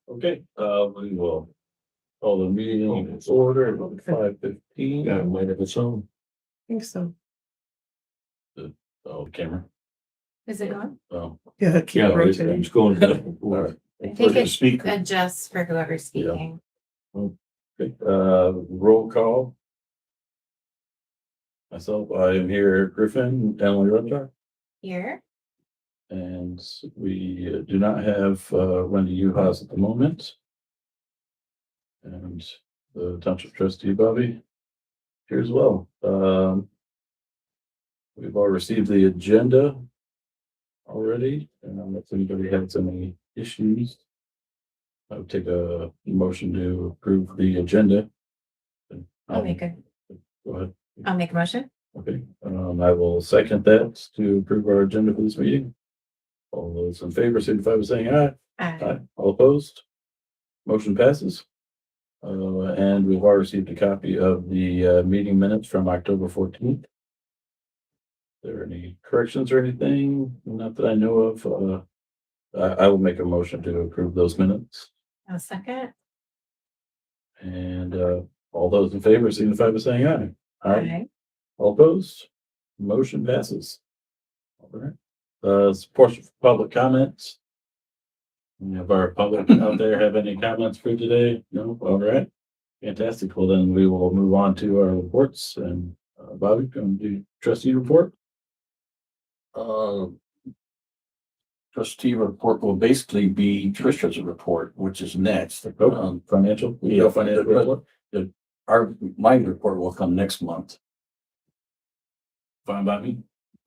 Okay, we will call the meeting to order at 5:15. I might have its own. I think so. Camera. Is it going? Oh, Yeah, keep yeah, rotating. it's going. All right. I think it Speaker. adjusts for whoever's speaking. Okay, roll call. Myself, I am here, Griffin, Emily Runjar, Here, and we do not have Wendy Uhas at the moment. And the township trustee Bobby here as well. We've all received the agenda already, and if anybody has any issues, I would take a motion to approve the agenda. I'll make a Go ahead. motion. Okay, I will second that to approve our agenda for this meeting. All those in favor signify by saying aye. Aye. All opposed? Motion passes. And we've all received a copy of the meeting minutes from October 14th. There any corrections or anything? Not that I know of. I will make a motion to approve those minutes. I'll second. And all those in favor signify by saying aye. Aye. All opposed? Motion passes. All right. Support for public comments. Any of our public out there have any comments for today? No? All right. Fantastic. Well, then we will move on to our reports, and Bobby, come do trustee report. Trustee report will basically be Tricia's report, which is next. Financial. Yeah, Financial report. My report will come next month. Fine by me.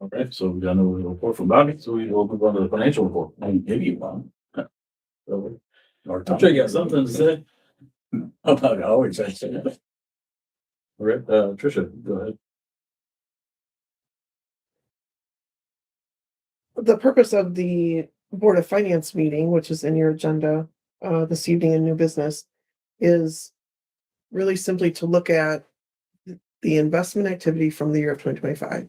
All right. So we got no report from Bobby. So we will move on to the financial report. I can give you one. So, Or I'm sure you got something to say. About always, I say. All right. Tricia, go ahead. The purpose of the Board of Finance meeting, which is in your agenda this evening in new business, is really simply to look at the investment activity from the year of 2025.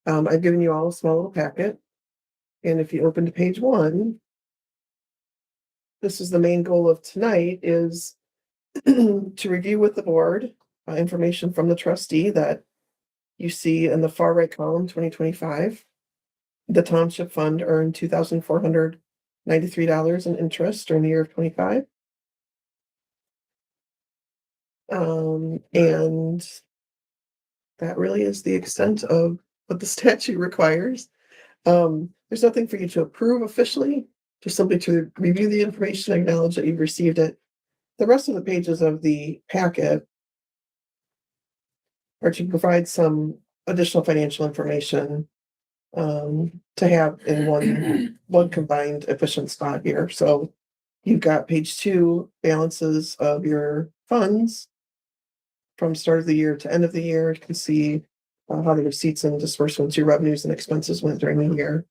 I've given you all a small little packet. And if you open to page 1, this is the main goal of tonight, is to review with the board information from the trustee that you see in the far right column, 2025. The township fund earned $2,493 in interest during the year of 25. And that really is the extent of what the statute requires. There's nothing for you to approve officially, just simply to review the information, acknowledge that you've received it. The rest of the pages of the packet are to provide some additional financial information to have in one combined efficient spot here. So you've got page 2, balances of your funds from start of the year to end of the year. You can see how the receipts and disbursements, your revenues and expenses went during the year.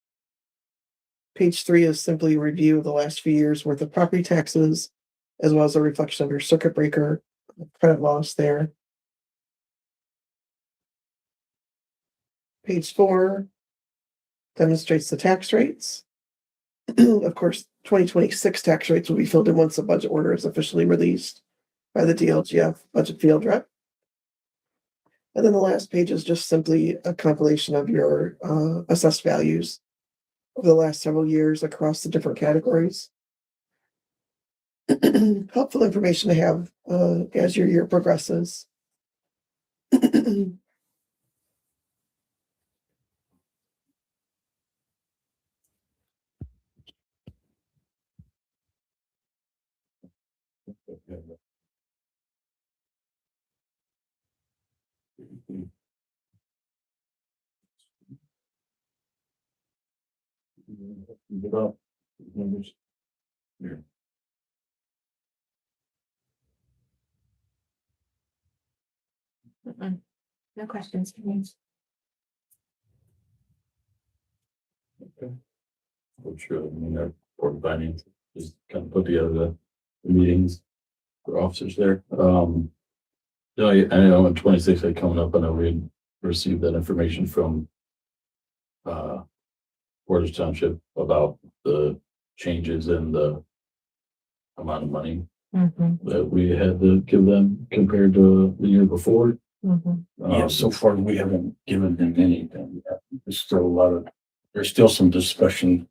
Page 3 is simply a review of the last few years worth of property taxes, as well as a reflection of your circuit breaker credit loss there. Page 4 demonstrates the tax rates. Of course, 2026 tax rates will be filled in once the budget order is officially released by the DLGF budget field rep. And then the last page is just simply a compilation of your assessed values over the last several years across the different categories. Helpful information to have as your year progresses. No questions for me. Okay. I'm sure, our board of finance just kind of put together the meetings for officers there. I know in 26 had coming up, I know we received that information from Portage Township about the changes in the amount of money Mm-hmm, that we had to give them compared to the year before. mm-hmm. Yeah, so far we haven't given them anything. There's still there's still some discussion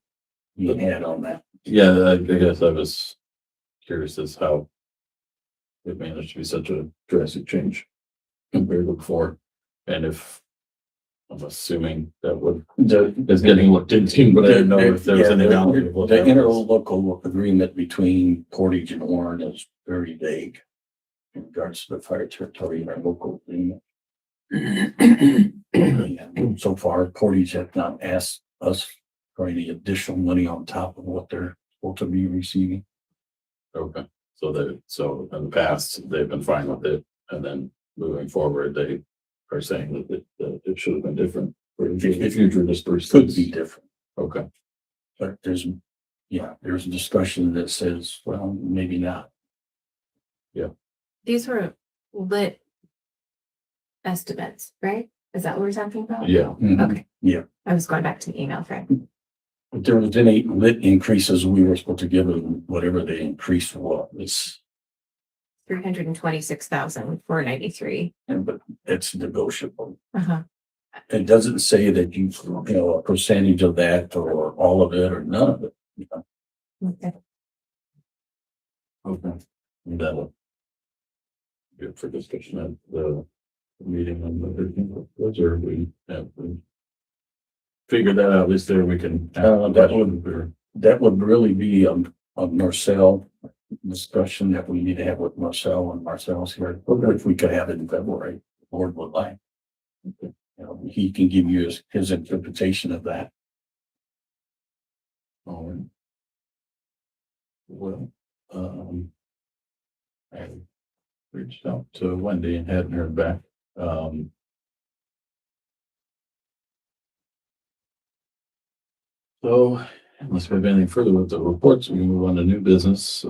we had on that. Yeah, I guess I was curious as how it managed to be such a drastic change compared to before. And if, I'm assuming that would, is getting looked into, but I didn't know if there was Yeah, any value of what the that was. interlocal agreement between Portage and Warren is very vague in regards to the fire territory and our local agreement. And so far, Portage have not asked us for any additional money on top of what they're supposed to be receiving. Okay, so in the past, they've been fine with it, and then moving forward, they are saying that it should have been different for future Could disbursements. be different, Okay, but there's a discussion that says, well, maybe not. These were lit estimates, right? Is that what we're talking about? yeah, Okay. Yeah. I was going back to the email thread. If there was any lit increases, we were supposed to give them whatever the increase was. 326,493. But it's negotiable. Uh-huh. It doesn't say that you know, a percentage of that or all of it or none of it. You know? Okay. okay. And that'll good for discussion at the meeting on the 13th. Or we have figured that out, at least there we can. That would really be a Marcel discussion that we need to have with Marcel, and Marcel's here. If we could have it in February, the board would like. You know, he can give you his interpretation of that. All right. Well, I reached out to Wendy and hadn't heard back. So unless we have anything further with the reports, we can move on to new business.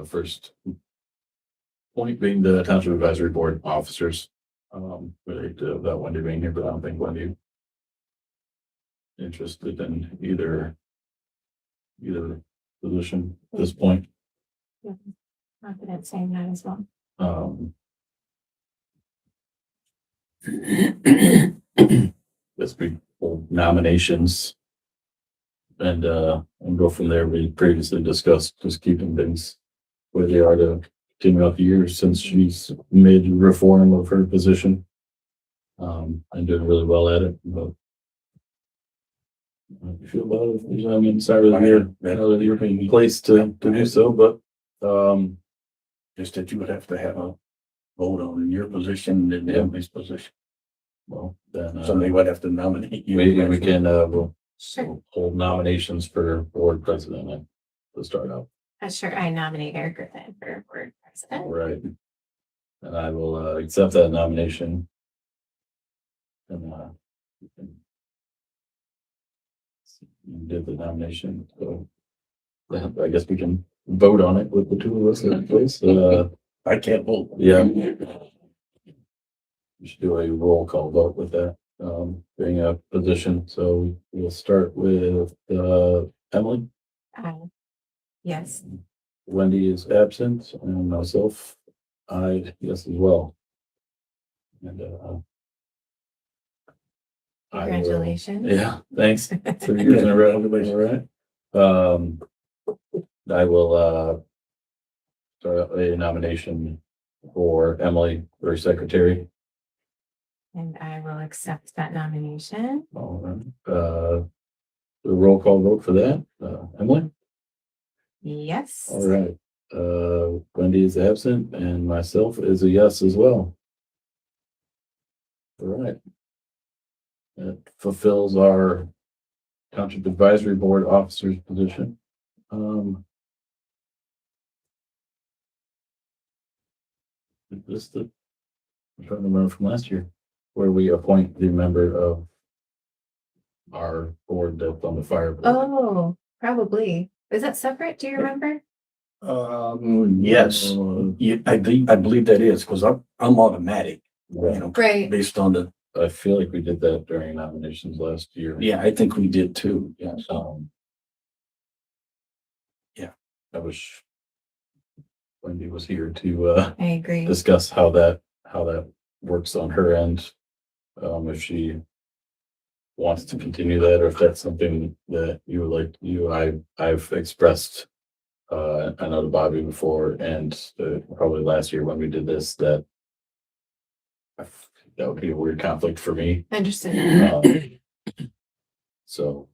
First point being the Township Advisory Board officers. Really that Wendy being here, but I don't think Wendy interested in either position at this point. Confident saying that as well. Let's be nominations and go from there. We previously discussed just keeping things where they are to continue out the years since she's made reform of her position. And doing really well at it. But how do you feel about it? I mean, sorry that you're being placed to do so, but Just that you would have to have a vote on your position and Emily's position. well, then Somebody would have to nominate you. maybe we can we'll Sure. hold nominations for board president to start out. Sure. I nominate Eric Griffin for board president. Right. And I will accept that nomination. And you can did the nomination, so I guess we can vote on it with the two of us in place. I can't vote. Yeah. We should do a roll call vote with that, being a position. So we'll start with Emily. Yes. Wendy is absent, and myself, I yes as well. And I will- Congratulations. yeah, thanks. 3 years in a row, everybody's all right. I will start out a nomination for Emily for secretary. And I will accept that nomination. All right. The roll call vote for that. Emily? Yes. All right. Wendy is absent and myself is a yes as well. All right. That fulfills our Township Advisory Board officer's position. This I'm trying to remember from last year where we appoint the member of our board that's on the fire board. Oh, probably. Is that separate? Do you remember? Yes, yeah, I believe that is, because I'm automatic, you know, Right. based on the, I feel like we did that during nominations last year. yeah, I think we did too, yes. I wish Wendy was here to, I agree. discuss how that works on her end. If she wants to continue that, or if that's something that you would like, I've expressed, I know to Bobby before, and probably last year when we did this, that that would be a weird conflict for me. Understood. So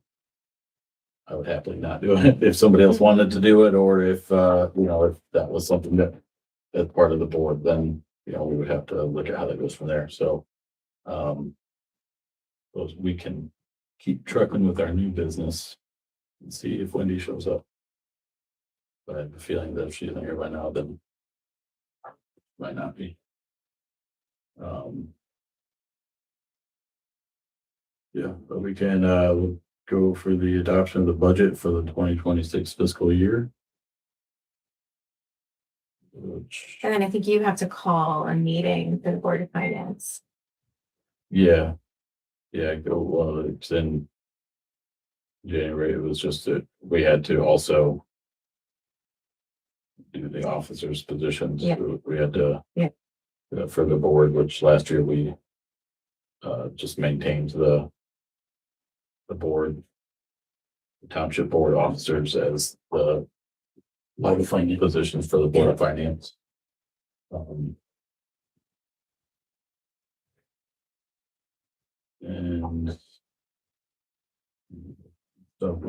I would happily not do it if somebody else wanted to do it, or if, if that was something that as part of the board, then, we would have to look at how that goes from there. So, those we can keep trucking with our new business and see if Wendy shows up. But I have a feeling that if she's not here by now, then might not be. Yeah, but we can, go for the adoption of the budget for the 2026 fiscal year. Which, And then I think you have to call a meeting for the Board of Finance. yeah, it's in January. It was just that we had to also do the officers' positions. Yeah. We had to, Yeah. For the board, which last year we just maintained the board, the township board officers as the finance positions for the Board of Finance. And so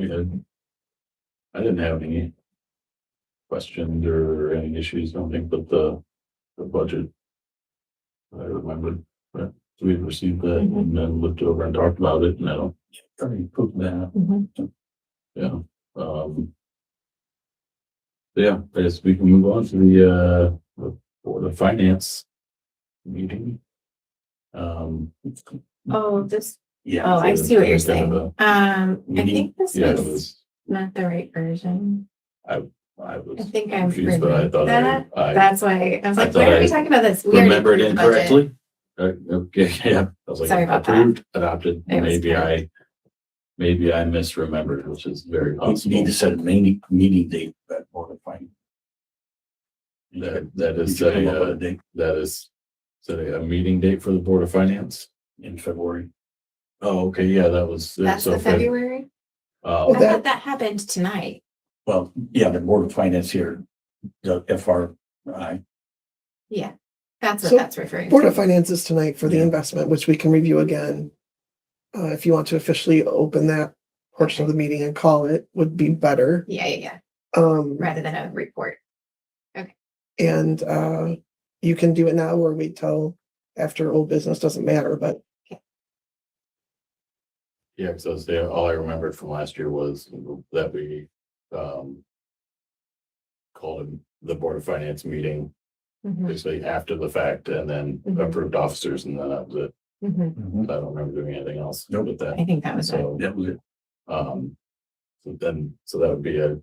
I didn't have any questions or any issues, I don't think, but the budget. I remembered that we received that and then looked over and talked about it, and I don't, put that. Yeah. Yeah, I guess we can move on to the Board of Finance meeting. Oh, this, Yeah. oh, I see what you're kind saying. of I meeting. think this Yeah, it was was, not the right version. I I was think I'm confused, but I reading thought that. I That's why I was I like, thought why are I we talking about this? We already remembered approved the budget. incorrectly. Okay, yeah, I was like, Sorry about that. approved, adopted, It was maybe I misremembered, which is very You possible. need to set a meeting date for that Board of Finance. That is Did you come up with a, a date that is setting a meeting date for the Board of Finance. in February? Oh, okay, yeah, that was. That's so the February? Oh, I thought that happened tonight. Well, yeah, the Board of Finance here, the FRI. Yeah, that's what So, that's referring Board to. of Finance is tonight for the Yeah. investment, which we can review again. If you want to officially open that portion of the meeting and call it, would be better. Yeah. Um, Rather than a report. and you can do it now or wait till after old business, doesn't matter, but yeah, because all I remembered from last year was that we called it the Board of Finance meeting Mhm, basically after the fact, and then Mhm. approved officers, and then that was it. mhm. I don't remember doing anything else Nope. with that. I think that was it. So, That was it. so that would be a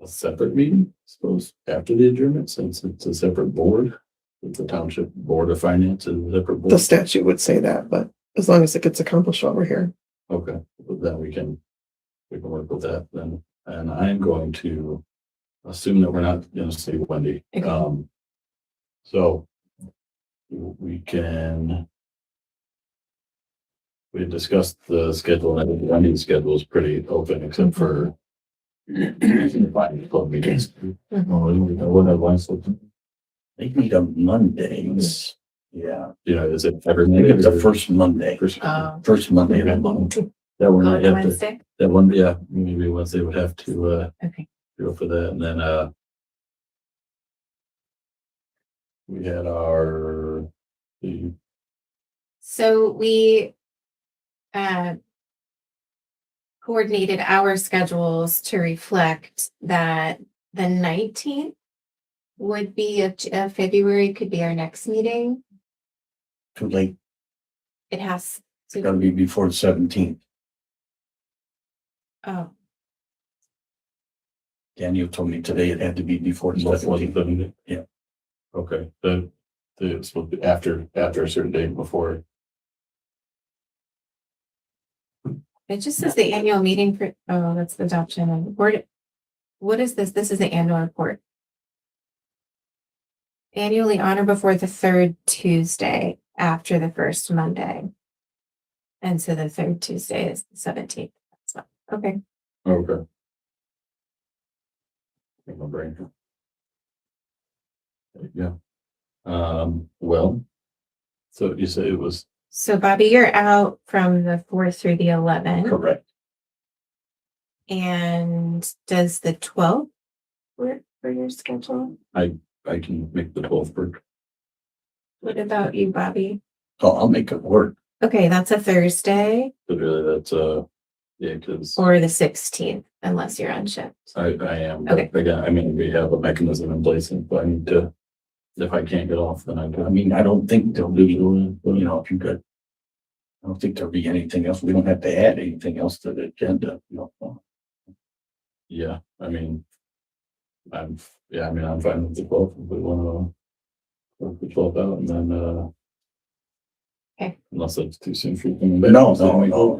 separate meeting, I suppose, after the adjournment, since it's a separate board. It's the Township Board of Finance is a separate the board. statute would say that, but as long as it gets accomplished while we're here. Okay, but then we can work with that then. And I'm going to assume that we're not gonna see Wendy. Okay. So we had discussed the schedule, and I think Wendy's schedule is pretty open except for club meetings. Mhm. What have I said? They meet on Mondays. Yeah, Is it every I think Monday? it's the or- first Monday, first Monday of the month. That we're On not yet, Wednesday? that one, yeah, maybe Wednesday would have to, Okay. go for that, and then, we had So we coordinated our schedules to reflect that the 19th would be of February, could be our next meeting. Too late. It has It's gotta to, be before the 17th. oh, Daniel told me today it had to be before the Wasn't 17th. the meeting? Yeah. Okay, it's supposed to be after a certain date before. It just says the annual meeting for, oh, that's the adoption and board. What is this? This is the annual report. Annually honor before the third Tuesday after the first Monday. And so the third Tuesday is the 17th. Okay. Okay. Take my brain. Yeah. Well, so you say it was So Bobby, you're out from the 4th through the 11th. Correct. And does the 12th work for your schedule? I can make the 12th work. What about you, Bobby? So I'll make it work. Okay, that's a Thursday But really that's yeah, because or the 16th, unless you're on shift. I am, Okay. but again, I mean, we have a mechanism in place and if I need to, if I can't get off, then I I do. mean, I don't think there'll be, you know, if you could. I don't think there'll be anything else. We don't have to add anything else to the agenda, you know. Yeah, I mean, I'm fine with the 12th if we want to work the 12th out and then Okay. unless it's too soon for you coming back. No,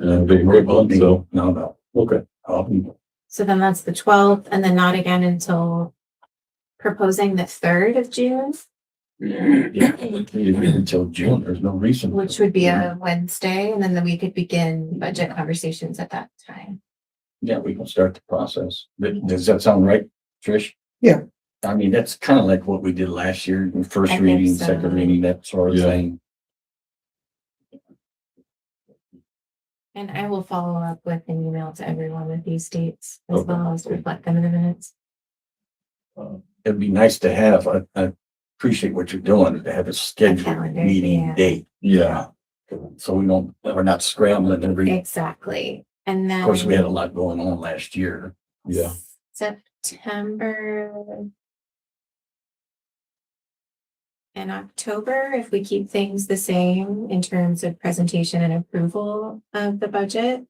And being great month, so, no. okay. So then that's the 12th and then not again until proposing the 3rd of June, Yeah, until June, there's no reason. which would be a Wednesday. And then we could begin budget conversations at that time. Yeah, we can start the process. Does that sound right, Trish? Yeah. I mean, that's kind of like what we did last year, the first I think reading, so. second reading, that sort of Yeah. thing. And I will follow up with an email to everyone with these dates as Okay. well as reflect them in the minutes. It'd be nice to have, I appreciate what you're doing, to have a scheduled calendar, meeting yeah. date. Yeah. So we're not scrambling every, of Exactly. And then. course, we had a lot going on last year. Yeah. September. And October, if we keep things the same in terms of presentation and approval of the budget,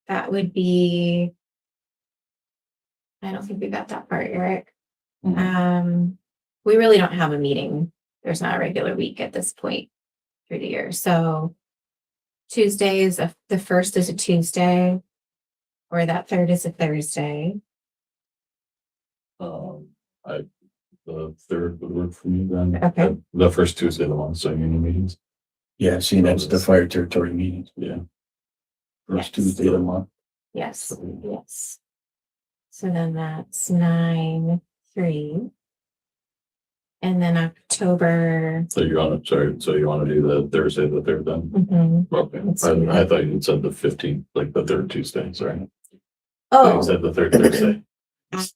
that would be. I don't think we got that part, Eric. Mhm. We really don't have a meeting. There's not a regular week at this point through the year. So Tuesday is the 1st is a Tuesday, or that 3rd is a Thursday. The 3rd would work for me then. Okay. The first Tuesday of the month, so union meetings. Yeah, see, that's the fire territory meeting, Yeah. first Yes. Tuesday of the month. Yes, yes. So then that's 9/3. And then October. So you want to do the Thursday, the 3rd then? Mhm. Okay. Let's do I that. thought you said the 15th, like the 3rd Tuesday, sorry. You Oh, said the 3rd Thursday.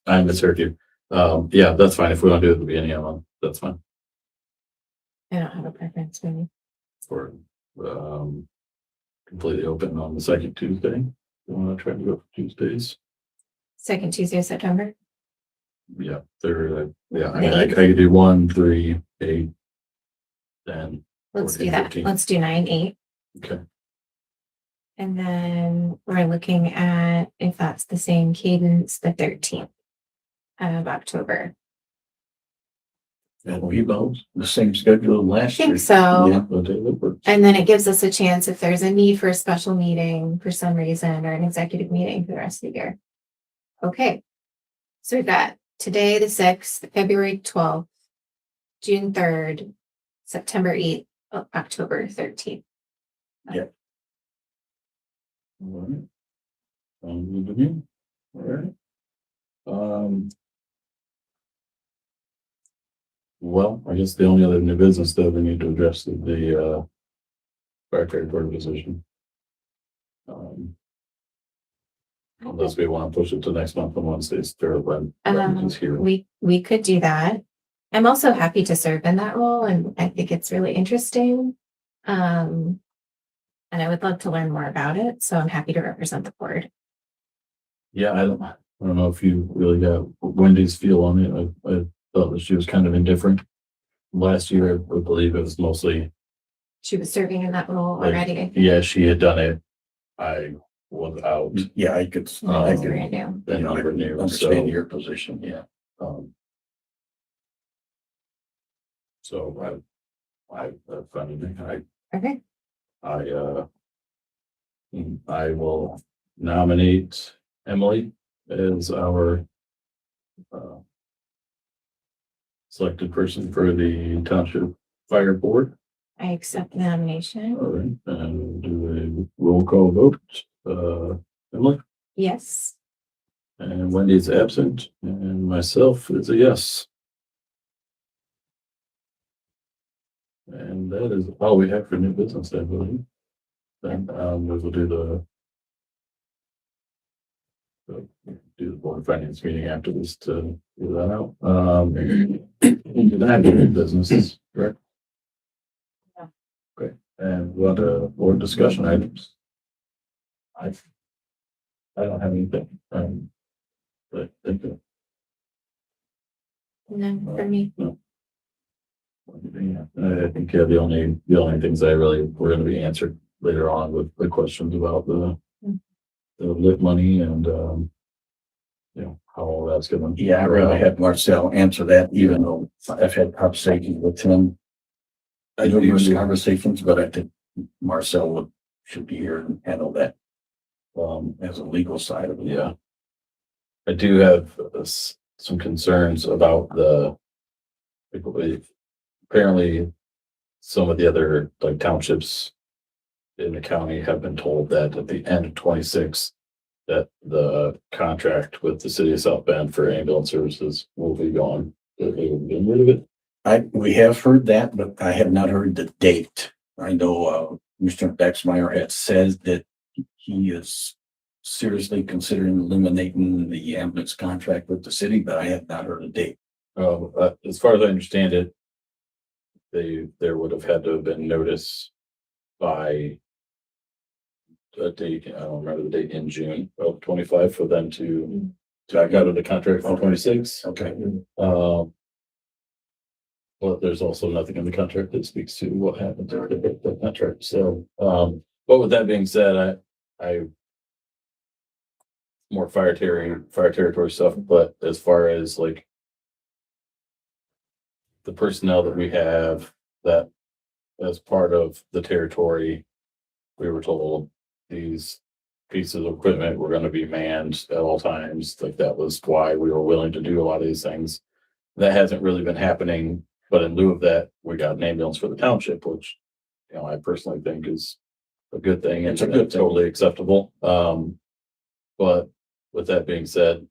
I misheard you. Yeah, that's fine. If we want to do it at the beginning of the month, that's fine. I don't have a preference really. Or, completely open on the second Tuesday. You want to try to go for Tuesdays? Second Tuesday of September. Yeah, 3rd, yeah, I mean, I could do 1, 3, 8. Then, Let's 14, do that. 15. Let's do 9/8. okay, And then we're looking at, if that's the same cadence, the 13th of October. And we both, the same schedule as I last year. think so. yeah, okay, that works. And then it gives us a chance if there's a need for a special meeting for some reason or an executive meeting for the rest of the year. Okay. So we've got today, the 6th, February 12th, June 3rd, September 8th, October 13th. All right. Sounds good to me. All right. Well, I guess the only other new business that we need to address is the fire territory position. Unless we want to push it to next month on Wednesdays, third when is here. We could do that. I'm also happy to serve in that role and I think it's really interesting. And I would love to learn more about it. So I'm happy to represent the board. Yeah, I don't know if you really got Wendy's feel on it. I thought that she was kind of indifferent. Last year, I believe it was mostly, She was serving in that role Like, already. I think. yeah, she had done it. I was out. Yeah, I could, No, I it's could, brand new. Then you know, never knew. understand your position, yeah. So that's funny. Okay. I will nominate Emily as our selected person for the Township Fire Board. I accept the nomination. All right, and do a roll call vote. Emily? Yes. And Wendy's absent, and myself is a yes. And that is all we have for new business, I believe. Then, we'll do the board finance meeting after this to do that out. Do that new business, correct? Yeah. Okay, and what, board discussion items? I don't have anything, but thank you. None for me. No. I think, yeah, the only things I really were gonna be answered later on with the questions about the lit money and, how all that's gonna. Yeah, I rather have Marcel answer that, even though I've had conversations with him. I Numerous do, conversations, but I think Marcel should be here and handle that. As a legal side of it. yeah. I do have some concerns about apparently some of the other like townships in the county have been told that at the end of 26, that the contract with the city of South Bend for ambulance services will be gone. They will get rid of it. We have heard that, but I have not heard the date. I know, Mr. Dexmeyer had said that he is seriously considering eliminating the ambulance contract with the city, but I have not heard a date. As far as I understand it, there would have had to have been notice by a date, I don't remember the date, in June of 25 for them to back out of the contract for 26. Okay. But there's also nothing in the contract that speaks to what happened to the contract. So, but with that being said, I more fire territory stuff, but as far as like the personnel that we have that as part of the territory, we were told these pieces of equipment were going to be manned at all times. Like that was why we were willing to do a lot of these things. That hasn't really been happening, but in lieu of that, we got an ambulance for the township, which, I personally think is a good thing and It's a good thing. totally acceptable. But with that being said,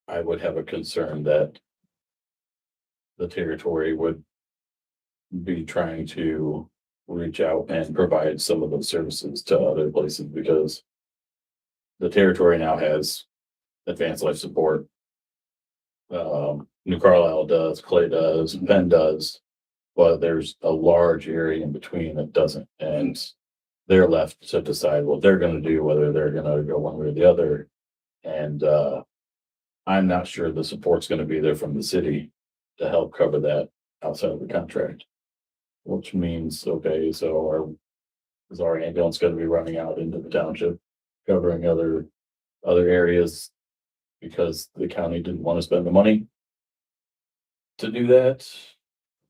I would have a concern that the territory would be trying to reach out and provide some of those services to other places because the territory now has advanced life support. New Carlisle does, Clay does, Penn does, but there's a large area in between that doesn't. And they're left to decide what they're going to do, whether they're going to go one way or the other. And I'm not sure the support's going to be there from the city to help cover that outside of the contract. Which means, okay, so is our ambulance going to be running out into the township, covering other areas because the county didn't want to spend the money to do that?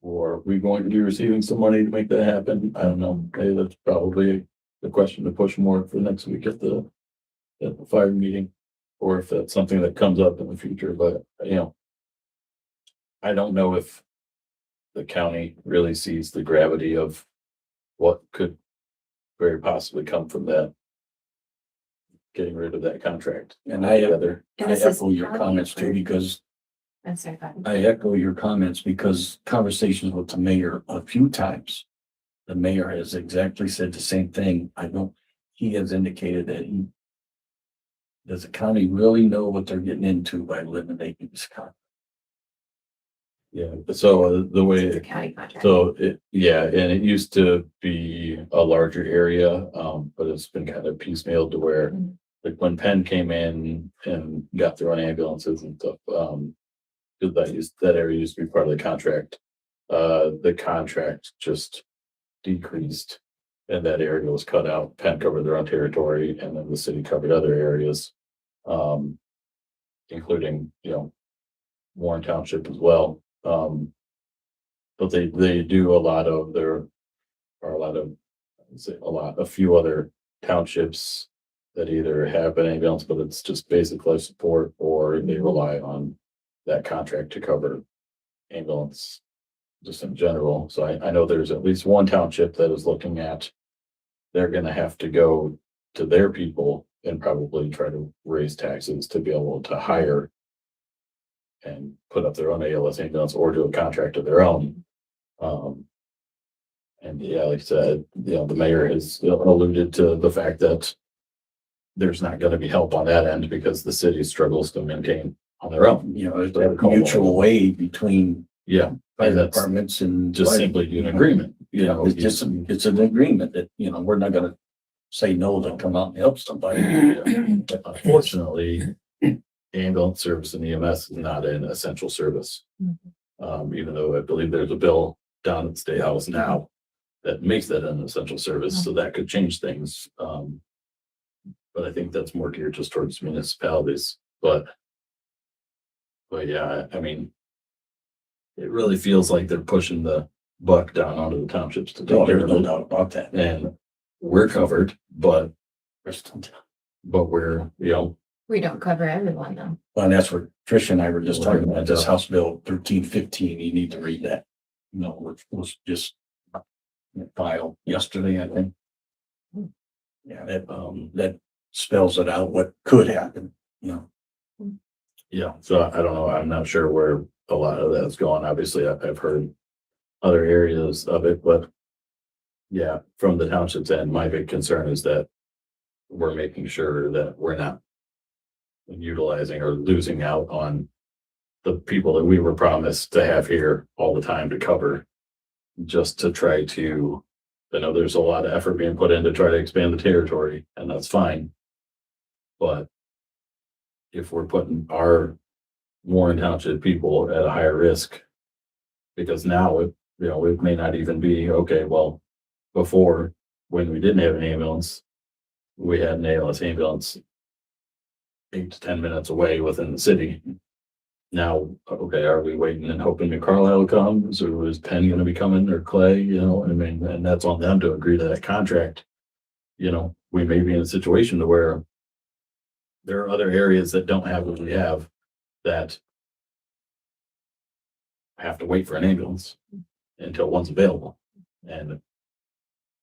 Or are we going to be receiving some money to make that happen? I don't know. Hey, that's probably the question to push more for next week at the fire meeting, or if that's something that comes up in the future. But I don't know if the county really sees the gravity of what could very possibly come from that, getting rid of that contract. And I And this is echo your county comments too, or- because I'm sorry, go ahead. I echo your comments because conversations with the mayor a few times. The mayor has exactly said the same thing. He has indicated that does the county really know what they're getting into by eliminating this contract? Yeah, so the way It's a county contract. and it used to be a larger area, but it's been kind of piecemealed to where, Mhm. like when Penn came in and got their own ambulances and stuff, because that area used to be part of the contract. The contract just decreased and that area was cut out. Penn covered their own territory and then the city covered other areas, including, Warren Township as well. But they do a few other townships that either have an ambulance, but it's just basic life support, or they rely on that contract to cover ambulance just in general. So I know there's at least one township that is looking at, they're gonna have to go to their people and probably try to raise taxes to be able to hire and put up their own ALS ambulance or do a contract of their own. And yeah, like I said, the mayor has alluded to the fact that there's not gonna be help on that end because the city struggles to maintain on their own. There's a mutual aid between Yeah, fire and that's departments and just simply do an agreement, it's just, it's an agreement that, we're not gonna say no to come out and help somebody. Unfortunately, ambulance service and EMS is not an essential service. Even though I believe there's a bill down at the State House now that makes that an essential service, so that could change things. But I think that's more geared just towards municipalities, but yeah, I mean, it really feels like they're pushing the buck down onto the townships to do There's no it. doubt about that. And we're covered, but we're, We don't cover everyone though. And that's what Tricia and I were just talking about, this House Bill 1315, you need to read that. Which was just filed yesterday, I think. Yeah, that spells it out, what could happen, yeah, so I don't know. I'm not sure where a lot of that's going. Obviously, I've heard other areas of it, but yeah, from the township's end, my big concern is that we're making sure that we're not utilizing or losing out on the people that we were promised to have here all the time to cover, just to try to, I know there's a lot of effort being put in to try to expand the territory, and that's fine. But if we're putting our Warren Township people at a higher risk, because now it may not even be, okay, well, before, when we didn't have an ambulance, we had an ALS ambulance 8 to 10 minutes away within the city. Now, okay, are we waiting and hoping that Carlisle comes, or is Penn gonna be coming, or Clay, I mean, and that's on them to agree to that contract. We may be in a situation to where there are other areas that don't have what we have that have to wait for an ambulance until one's available. And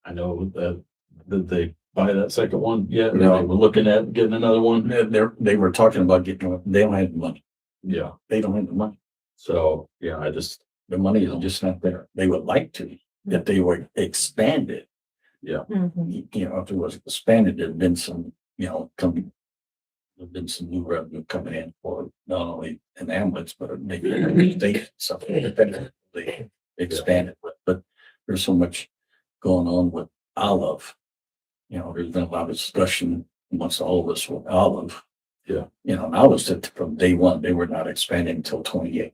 I know that, did they buy that second one yet? No. They were looking at getting another one. they were talking about getting, they don't have the money. Yeah. They don't have the money. So, yeah, The money is just not there. They would like to, if they were expanded. If it was expanded, there'd been some, there'd been some new revenue coming in for not only an ambulance, but maybe they something they expanded with. But there's so much going on with Olive. There's been a lot of discussion amongst all of us with Olive. Yeah. And Olive said from day one, they were not expanding until 28.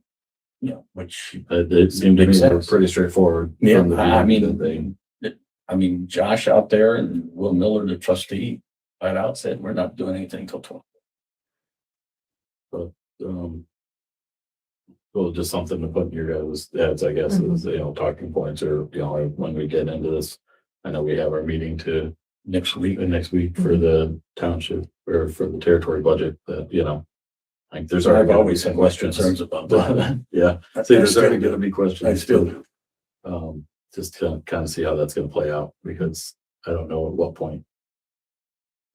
Which it seemed to Makes me sense. pretty straightforward. Yeah, from the I beginning mean, that Josh out there and Will Miller, the trustee, right out said, we're not doing anything till 20. well, just something to put in your guys' heads, I guess, is, talking points, or, when we get into this. I know we have our meeting next week for the township, or for the territory budget, that, like there's So I've already always had questions. concerns about that. Yeah, I see, there's still already do. gonna be questions. I still do. Just to kind of see how that's gonna play out, because I don't know at what point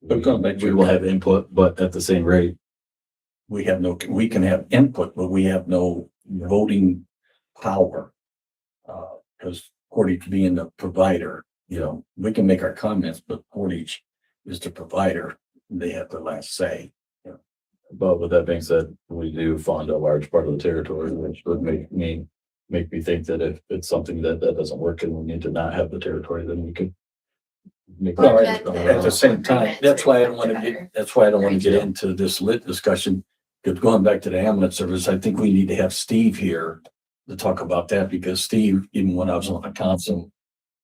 But going back to we your will have input, but at the same rate, we can have input, but we have no voting power. Because Portage being the provider, we can make our comments, but Portage is the provider. They have the last say. but with that being said, we do fund a large part of the territory, which would make me think that if it's something that doesn't work and we need to not have the territory, then we could make. Well, that- then At the same time, that's why I don't want to Better. get into this lit discussion. Because going back to the ambulance service, I think we need to have Steve here to talk about that, because Steve, even when I was on the council,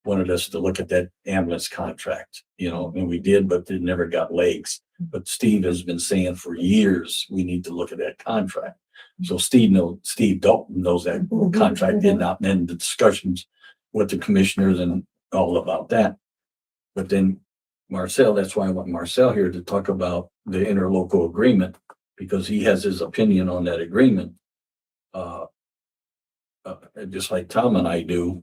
wanted us to look at that ambulance contract, and we did, but it never got legs. But Steve has been saying for years, we need to look at that contract. So Steve Dalton knows that contract did not end the discussions with the commissioners and all about that. But then Marcel, that's why I want Marcel here to talk about the interlocal agreement, because he has his opinion on that agreement. Just like Tom and I do.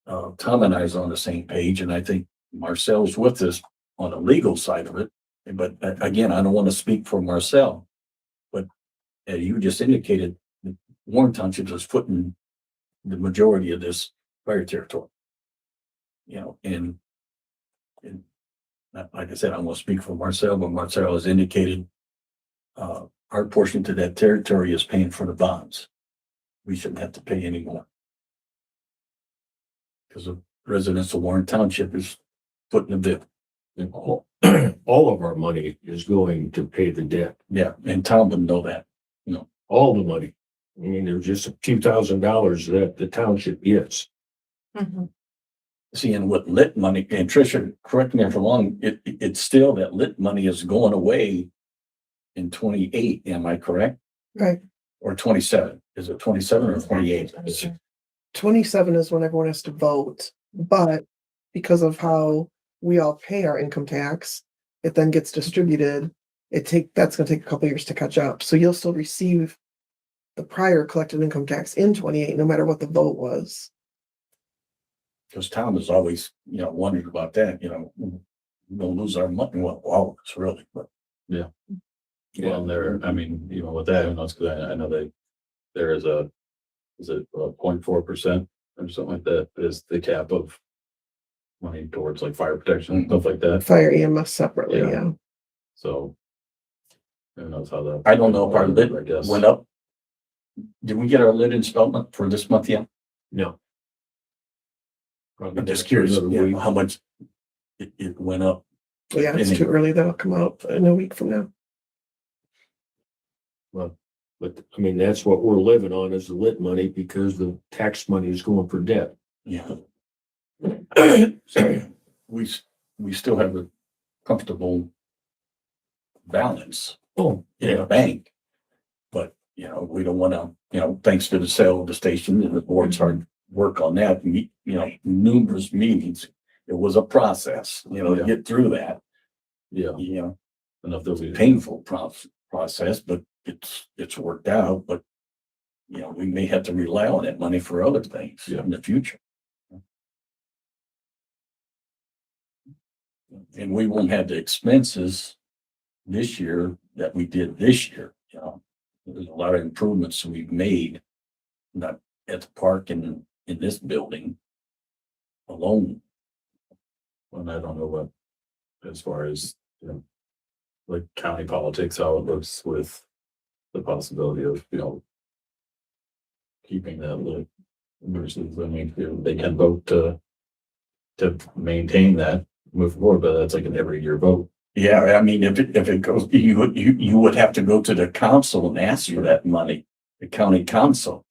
Tom and I is on the same page, and I think Marcel's with us on the legal side of it. But again, I don't want to speak for Marcel, but you just indicated that Warren Township is footing the majority of this fire territory. You know, and like I said, I won't speak for Marcel, but Marcel has indicated our portion to that territory is paying for the bonds. We shouldn't have to pay anymore. Because the residents of Warren Township is footing the bill. And all of our money is going to pay the debt, Yeah, and Tom would know that. all the money. I mean, there's just a few $1,000s that the township gets. Mhm. Seeing what lit money, and Tricia, correct me if I'm wrong, it's still that lit money is going away in 28, am I correct? Right. Or 27? Is it 27 or 28? 27 is when everyone has to vote, but because of how we all pay our income tax, it then gets distributed. That's gonna take a couple years to catch up. So you'll still receive the prior collected income tax in 28, no matter what the vote was. Because Tom has always, wondered about that, we'll lose our money. Well, all of us really, but Well, there, I mean, even with that, who knows, because I know there is a 0.4% or something like that is the cap of money towards like fire protection and stuff like that. Fire EMS separately, Yeah. yeah. So who knows how that. I don't know if our lit I guess. went up. Did we get our lit installment for this month yet? No. I'm just curious, how much it went up. Yeah, it's too early. That'll come out in a week from now. But I mean, that's what we're living on is the lit money because the tax money is going for debt. Yeah. So we still have a comfortable balance Oh, in a bank. But, we don't want to, thanks to the sale of the station and the board's hard work on that, numerous meetings. It was a process, to get through that, Yeah, it enough that was a we. painful process, but it's worked out, but we may have to rely on that money for other things in the future. And we won't have the expenses this year that we did this year, There's a lot of improvements we've made, not at the park and in this building alone. And I don't know what, as far as, like county politics, how it looks with the possibility of, keeping that lit versus, I mean, they can vote to maintain that, move forward, but that's like an every year vote. Yeah, I mean, if it goes, you would have to go to the council and ask for that money, the county council.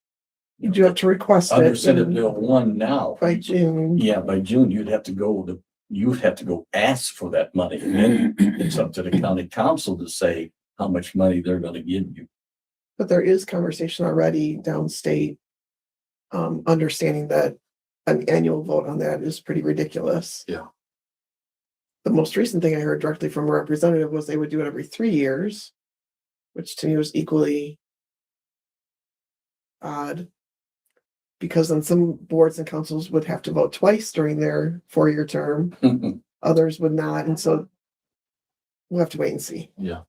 You do have to request Under it Senate and Bill 1 now. by June. Yeah, by June, you'd have to go ask for that money. And then it's up to the county council to say how much money they're gonna give you. But there is conversation already downstate, understanding that an annual vote on that is pretty ridiculous. Yeah. The most recent thing I heard directly from a representative was they would do it every 3 years, which to me was equally odd. Because then some boards and councils would have to vote twice during their 4-year term, others would not, and so we'll have to wait and see. Yeah.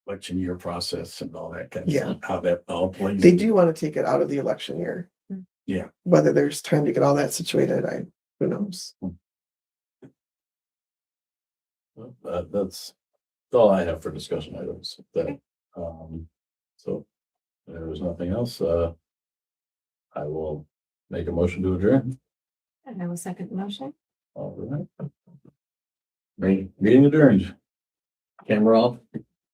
Election year process and all that kind of Yeah. stuff, how that all plays. They do want to take it out of the election year. Yeah. Whether there's time to get all that situated, who knows? Well, that's all I have for discussion items. That, so if there's nothing else, I will make a motion to adjourn. And I will second the motion. All right. Meeting adjourned. Camera off.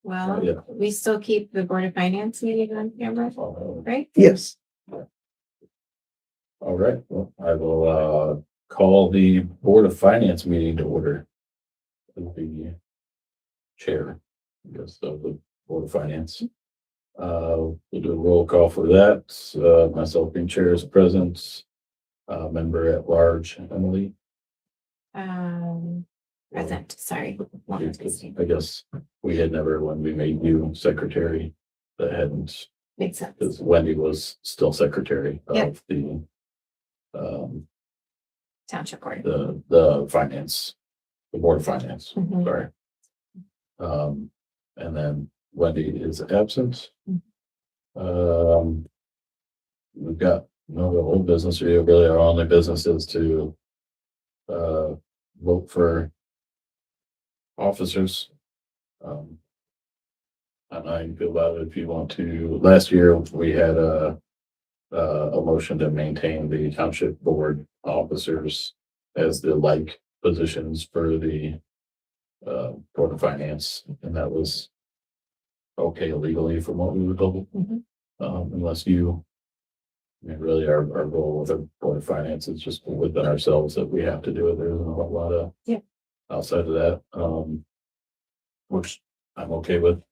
Well, Yeah. we still keep the Board of Finance meeting on camera, right? Yes. All right, well, I will call the Board of Finance meeting to order. The chair, I guess, of the Board of Finance. We'll do a roll call for that. Myself being chair is present. Member at large, Emily. Present, sorry. I guess we had never, when we made you secretary, that hadn't, Makes sense. because Wendy was still secretary Yeah. of the Township board. the finance, the board of finance, Mhm. sorry. And then Wendy is absent. We've got no old business, really our only business is to vote for officers. And I can feel about it if you want to. Last year, we had a motion to maintain the township board officers as the like positions for the board of finance, and that was okay legally from what we were told. Mhm. Unless you, I mean, really our goal with the board of finance is just within ourselves that we have to do it. There isn't a whole lot of outside of that, which I'm okay with.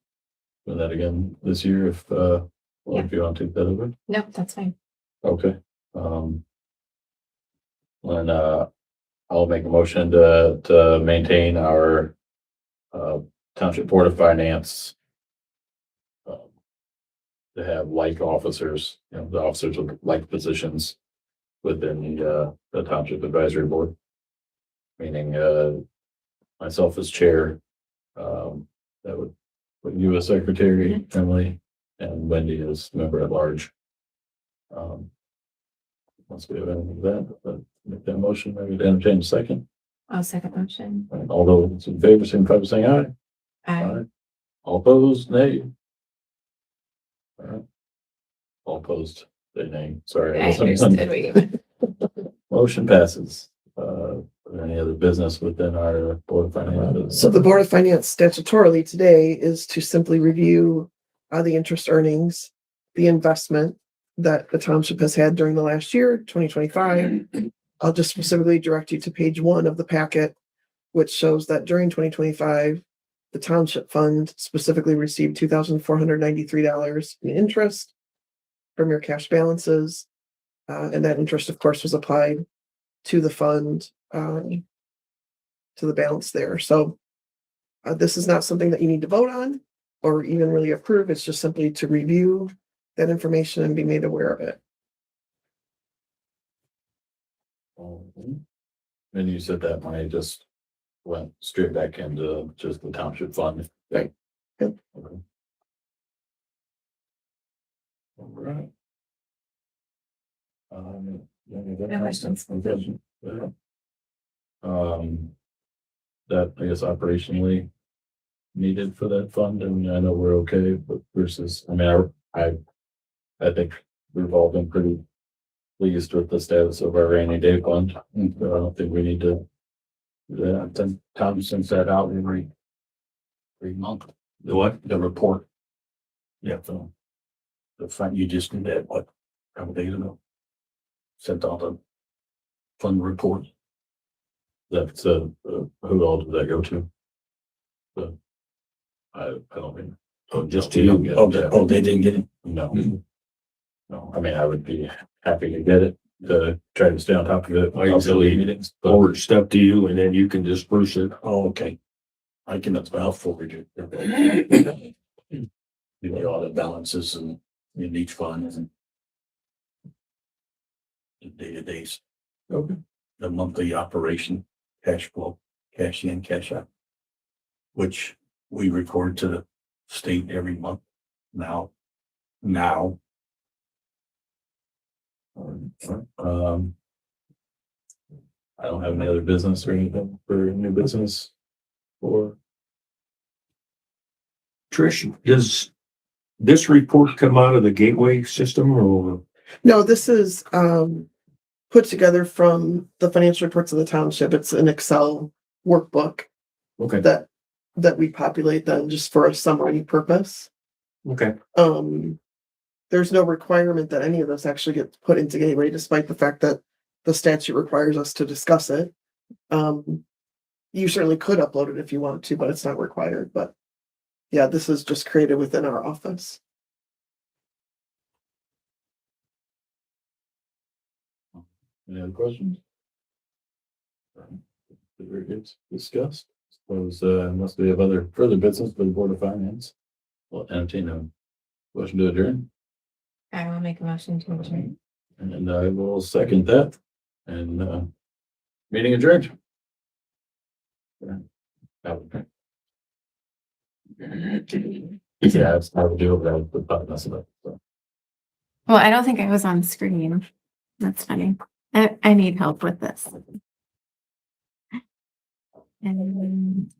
Doing that again this year if if you want to take that over. No, that's fine. Okay. And I'll make a motion to maintain our township board of finance. To have like officers, the officers with like positions within the township advisory board. Meaning myself as chair, that would put you as secretary, Emily, and Wendy as member at large. Once we have anything of that, make that motion, maybe to entertain a second. I'll second motion. And all those in favor, signify by saying aye. Aye. All opposed, nay. All right. All opposed, say nay. Sorry. I understood what you meant. Motion passes. Any other business within our board of finance? So the Board of Finance statutorily today is to simply review the interest earnings, the investment that the township has had during the last year, 2025. I'll just specifically direct you to page 1 of the packet, which shows that during 2025, the township fund specifically received $2,493 in interest from your cash balances. And that interest, of course, was applied to the fund, to the balance there. So this is not something that you need to vote on or even really approve. It's just simply to review that information and be made aware of it. And you said that money just went straight back into just the township fund. Right. Yep. Okay. All right. Any other No questions. Yeah. That I guess operationally needed for that fund, and I know we're okay, but versus, I mean, I think we've all been pretty pleased with the status of our rainy day fund. So I don't think we need to do that. Then Tom sends that out every month. The what? The report. Yeah, so the fund, you just did that, what, a couple days ago? Sent out the fund report. That's who all did that go to? But I don't mean. Oh, just to you. Oh, they didn't get it? No. Mhm. No, I mean, I would be happy to get it, to try to stay on top of it. I usually meetings, but Forward stuff to you and then you can disperse it. Oh, okay. I can, I'll forward it. Give you all the balances and in each fund and the day-to-days, okay. the monthly operation, cash flow, cash in, cash out, which we record to the state every month now. I don't have any other business or anything for new business or Trish, does this report come out of the gateway system or? No, this is put together from the financial reports of the township. It's an Excel workbook Okay, that we populate then just for a summary purpose. okay. There's no requirement that any of this actually gets put into Gateway, despite the fact that the statute requires us to discuss it. You certainly could upload it if you want to, but it's not required. But yeah, this is just created within our office. any other questions? It's discussed. Suppose, unless we have other further business for the Board of Finance, we'll entertain a motion to adjourn, I will make a motion to adjourn. and I will second that. And, meeting adjourned. Yeah, I would do it, but I would put mess it up, so. Well, I don't think I was on screen. That's funny. I need help with this. And